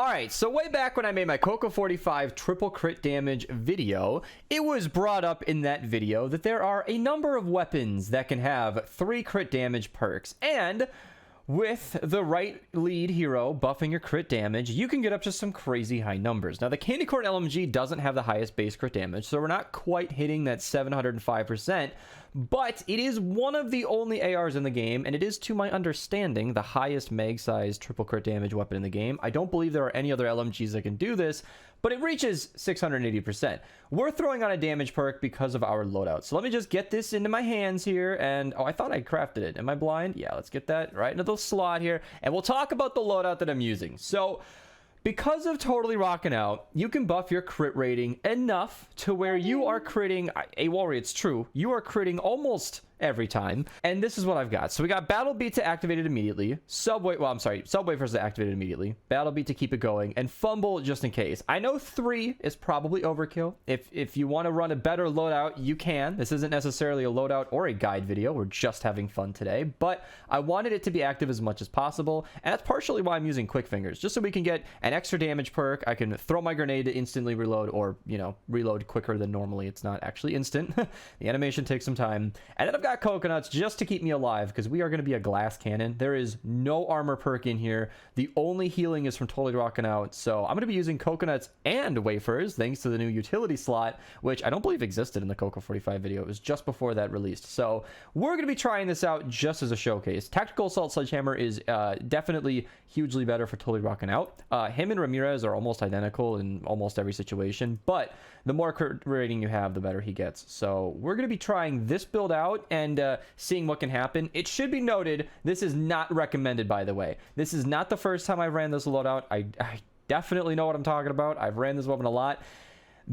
Alright, so way back when I made my Coco 45 triple crit damage video, it was brought up in that video that there are a number of weapons that can have 3 crit damage perks, and with the right lead hero buffing your crit damage, you can get up to some crazy high numbers. Now, the Candy Corn LMG doesn't have the highest base crit damage, so we're not quite hitting that 705%, but it is one of the only ARs in the game, and it is, to my understanding, the highest mag-sized triple crit damage weapon in the game. I don't believe there are any other LMGs that can do this, but it reaches 680%. We're throwing on a damage perk because of our loadout. So let me just get this into my hands here, and oh, I thought I crafted it. Am I blind? Yeah, let's get that right into the slot here, and we'll talk about the loadout that I'm using. So because of Totally Rockin' Out, you can buff your crit rating enough to where you are critting, Warrior, it's true, you are critting almost every time. And this is what I've got. So we got Battle Beat to activate it immediately, Subway first to activate it immediately, Battle Beat to keep it going, and Fumble just in case. I know 3 is probably overkill. If you want to run a better loadout, you can. This isn't necessarily a loadout or a guide video. We're just having fun today, but I wanted it to be active as much as possible, and that's partially why I'm using Quick Fingers, just so we can get an extra damage perk. I can throw my grenade to instantly reload, or, you know, reload quicker than normally. It's not actually instant. The animation takes some time. And then I've got coconuts just to keep me alive, because we are going to be a glass cannon. There is no armor perk in here. The only healing is from Totally Rockin' Out. So I'm going to be using coconuts and wafers, thanks to the new utility slot, which I don't believe existed in the Coco 45 video. It was just before that released. So we're going to be trying this out just as a showcase. Tactical Assault Sledgehammer is definitely hugely better for Totally Rockin' Out. Him and Ramirez are almost identical in almost every situation, but the more crit rating you have, the better he gets. So we're going to be trying this build out and seeing what can happen. It should be noted, this is not recommended, by the way. This is not the first time I've ran this loadout. I definitely know what I'm talking about. I've ran this weapon a lot.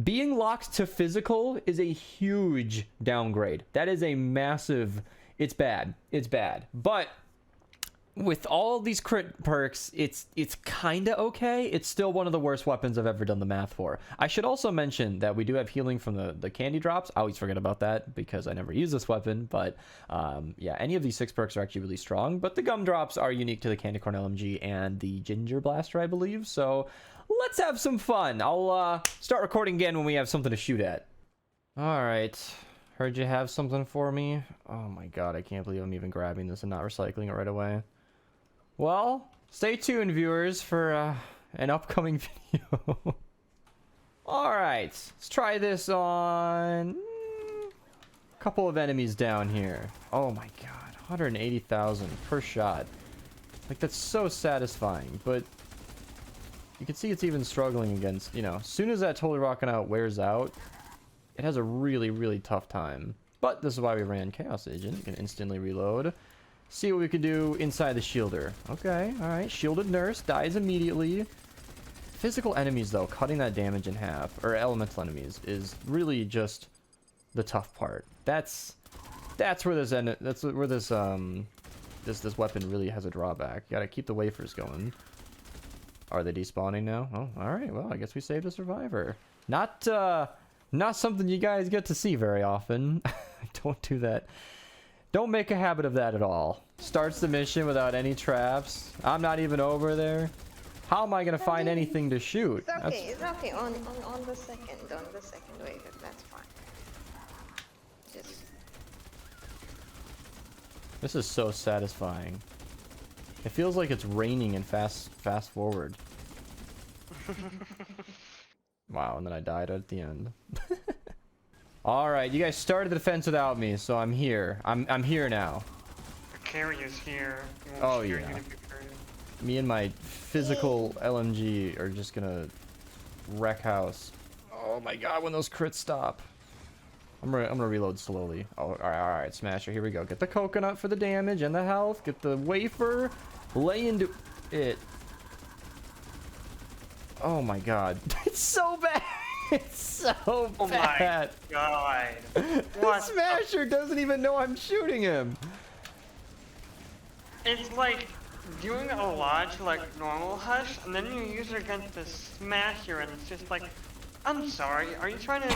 Being locked to physical is a huge downgrade. That is a massive... It's bad. It's bad. But with all these crit perks, it's kind of okay. It's still one of the worst weapons I've ever done the math for. I should also mention that we do have healing from the candy drops. I always forget about that because I never use this weapon. But yeah, any of these 6 perks are actually really strong. But the gum drops are unique to the Candy Corn LMG and the Ginger Blaster, I believe. So let's have some fun. I'll start recording again when we have something to shoot at. All right. Heard you have something for me. Oh my god, I can't believe I'm even grabbing this and not recycling it right away. Well, stay tuned, viewers, for an upcoming video. Alright, let's try this on a couple of enemies down here. Oh my god, 180,000 per shot. Like, that's so satisfying, but you can see it's even struggling against, you know, as soon as that Totally Rockin' Out wears out, it has a really, really tough time. But this is why we ran Chaos Agent. You can instantly reload. See what we can do inside the shielder. Okay, alright. Shielded Nurse dies immediately. Physical enemies, though, cutting that damage in half, or elemental enemies, is really just the tough part. That's where this this weapon really has a drawback. You gotta keep the wafers going. Are they despawning now? Oh, alright. Well, I guess we saved a survivor. Not something you guys get to see very often. Don't do that. Don't make a habit of that at all. Starts the mission without any traps. I'm not even over there. How am I gonna find anything to shoot? It's okay, it's okay. On the second wave, that's fine. Just... This is so satisfying. It feels like it's raining and fast forward. Wow, and then I died at the end. Alright, you guys started the defense without me, so I'm here. I'm here now. The carrier's here. Oh yeah. Me and my physical LMG are just gonna wreck house. Oh my god, when those crits stop. I'm gonna reload slowly. Oh, alright, Smasher, here we go. Get the coconut for the damage and the health. Get the wafer. Lay into it. Oh my god. It's so bad. It's so bad. Oh my god. The Smasher doesn't even know I'm shooting him. It's like doing a large, like, normal hush, and then you use it against the Smasher, and it's just like, I'm sorry, are you trying to do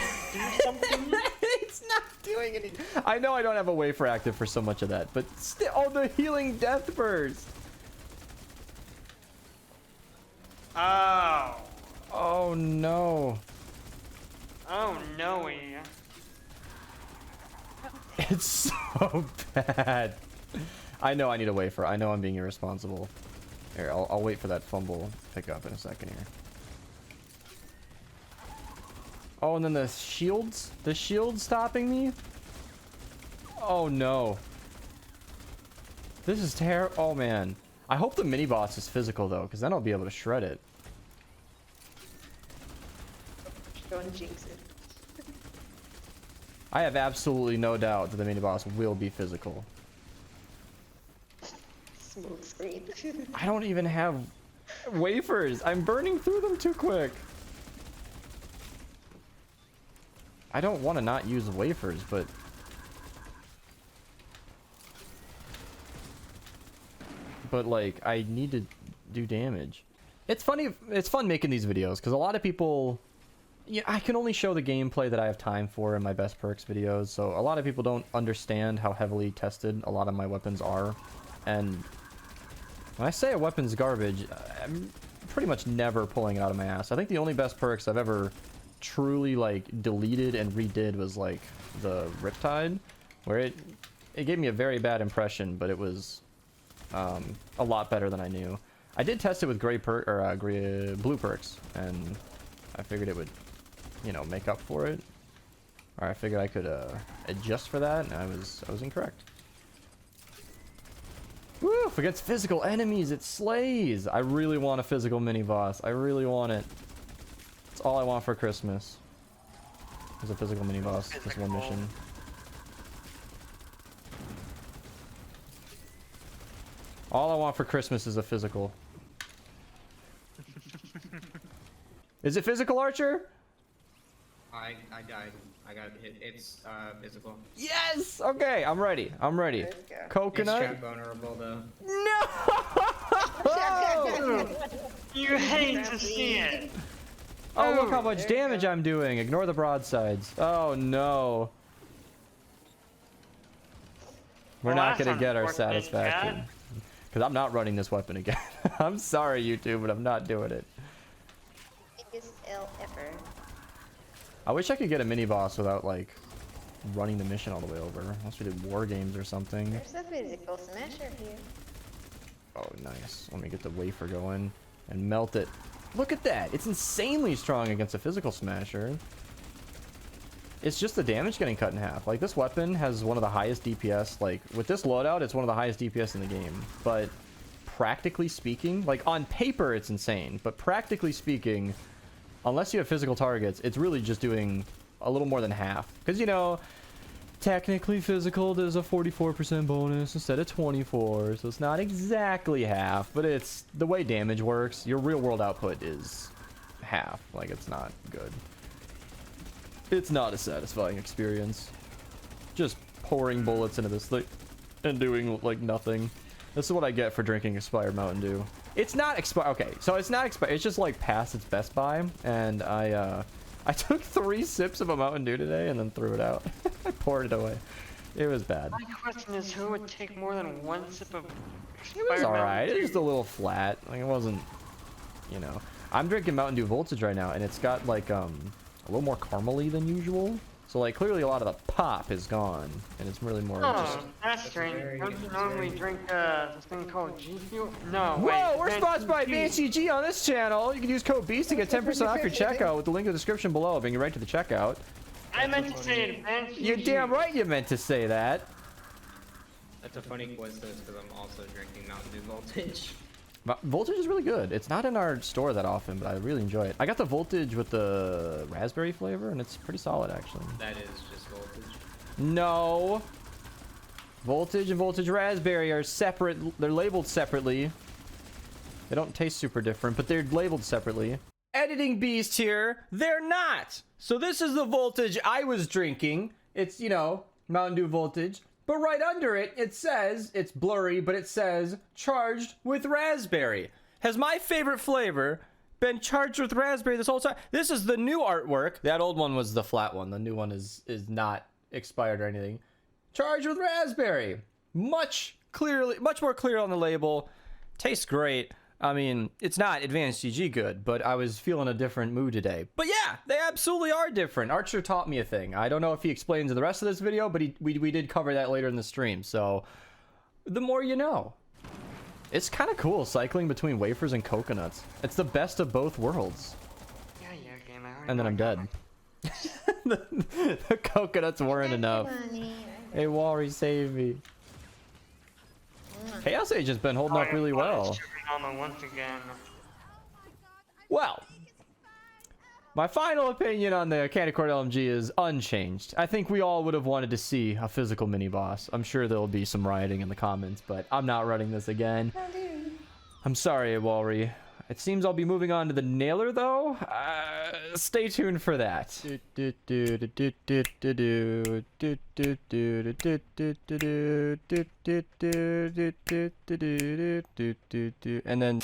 something? It's not doing anything. I know I don't have a wafer active for so much of that, but still, oh, the healing death burst. Oh. Oh no. Oh no. It's so bad. I know I need a wafer. I know I'm being irresponsible. Here, I'll wait for that fumble to pick up in a second here. Oh, and then the shields? The shield stopping me? Oh no. This is terrible. Oh man. I hope the mini boss is physical though, because then I'll be able to shred it. Don't jinx it. I have absolutely no doubt that the mini boss will be physical. Smooth screen. I don't even have wafers. I'm burning through them too quick. I don't want to not use wafers, but like I need to do damage. It's funny. It's fun making these videos because a lot of people, yeah, I can only show the gameplay that I have time for in my best perks videos. So a lot of people don't understand how heavily tested a lot of my weapons are. And when I say a weapon's garbage, I'm pretty much never pulling it out of my ass. I think the only best perks I've ever truly like deleted and redid was like the Riptide, where it gave me a very bad impression, but it was a lot better than I knew. I did test it with blue perks, and I figured it would, you know, make up for it. Or I figured I could adjust for that, and I was incorrect. Woo! Against physical enemies, it slays. I really want a physical mini boss. I really want it. That's all I want for Christmas. Is a physical mini boss. This one mission. All I want for Christmas is a physical. Is it physical, Archer? I died. I got hit. It's physical. Yes! Okay, I'm ready. I'm ready. Let's go. Coconut? It's trap vulnerable though. No! You hate to see it. Oh, look how much there you damage go. I'm doing. Ignore the broadsides. Oh, no. We're Well, not that's going to get our unfortunate, satisfaction. Chad. Because I'm not running this weapon again. I'm sorry, YouTube, but I'm not doing it. Biggest L ever. I wish I could get a mini boss without, like, running the mission all the way over. Unless we did war games or something. There's a physical smasher here. Oh, nice. Let me get the wafer going and melt it. Look at that. It's insanely strong against a physical smasher. It's just the damage getting cut in half. Like, this weapon has one of the highest DPS. Like, with this loadout, it's one of the highest DPS in the game. But practically speaking, like, on paper, it's insane. But practically speaking, unless you have physical targets, it's really just doing a little more than half. Because, you know, technically physical, there's a 44% bonus instead of 24. So it's not exactly half, but it's the way damage works. Your real world output is half. Like, it's not good. It's not a satisfying experience. Just pouring bullets into this thing and doing, like, nothing. This is what I get for drinking expired Mountain Dew. It's not expired. Okay, so it's not expired. It's just, like, past its best by. And I took 3 sips of a Mountain Dew today and then threw it out. I poured it away. It was bad. My question is, who would take more than 1 sip of It expired was alright. Mountain It was just Dew? a little flat. Like, it wasn't, you know. I'm drinking Mountain Dew Voltage right now, and it's got, like, a little more caramely than usual. So, like, clearly a lot of the pop is gone, and it's really more just... Oh, that's strange. very Don't you good normally drink this thing called G Fuel? No, Whoa, wait. we're sponsored by Advanced Advanced GG on this channel. You can use code BEAST to get 10% off your checkout with the link in the description below, bring you right to the checkout. I meant to say Advanced You're GG. damn right you meant to say that. That's a funny coincidence because I'm also drinking Mountain Dew Voltage. Voltage is really good. It's not in our store that often, but I really enjoy it. I got the Voltage with the raspberry flavor, and it's pretty solid, actually. That is just Voltage. No. Voltage and Voltage Raspberry are separate. They're labeled separately. They don't taste super different, but they're labeled separately. Editing Beast here. They're not. So this is the Voltage I was drinking. It's, you know, Mountain Dew Voltage. But right under it, it says, it's blurry, but it says, charged with raspberry. Has my favorite flavor been charged with raspberry this whole time? This is the new artwork. That old one was the flat one. The new one is not expired or anything. Charged with raspberry. Much more clear on the label. Tastes great. I mean, it's not advanced GG good, but I was feeling a different mood today. But yeah, they absolutely are different. Archer taught me a thing. I don't know if he explains in the rest of this video, but we did cover that later in the stream. So the more you know. It's kind of cool cycling between wafers and coconuts. It's the best of both worlds. Yeah, gamer. And then I'm dead. the coconuts weren't enough. Hey, Wally, save me. Chaos Age has been holding up really well. Once again. Well, my final opinion on the Candy Corn LMG is unchanged. I think we all would have wanted to see a physical mini boss. I'm sure there'll be some rioting in the comments, but I'm not running this again. I'm sorry, Walry. It seems I'll be moving on to the nailer, though. Stay tuned for that. And then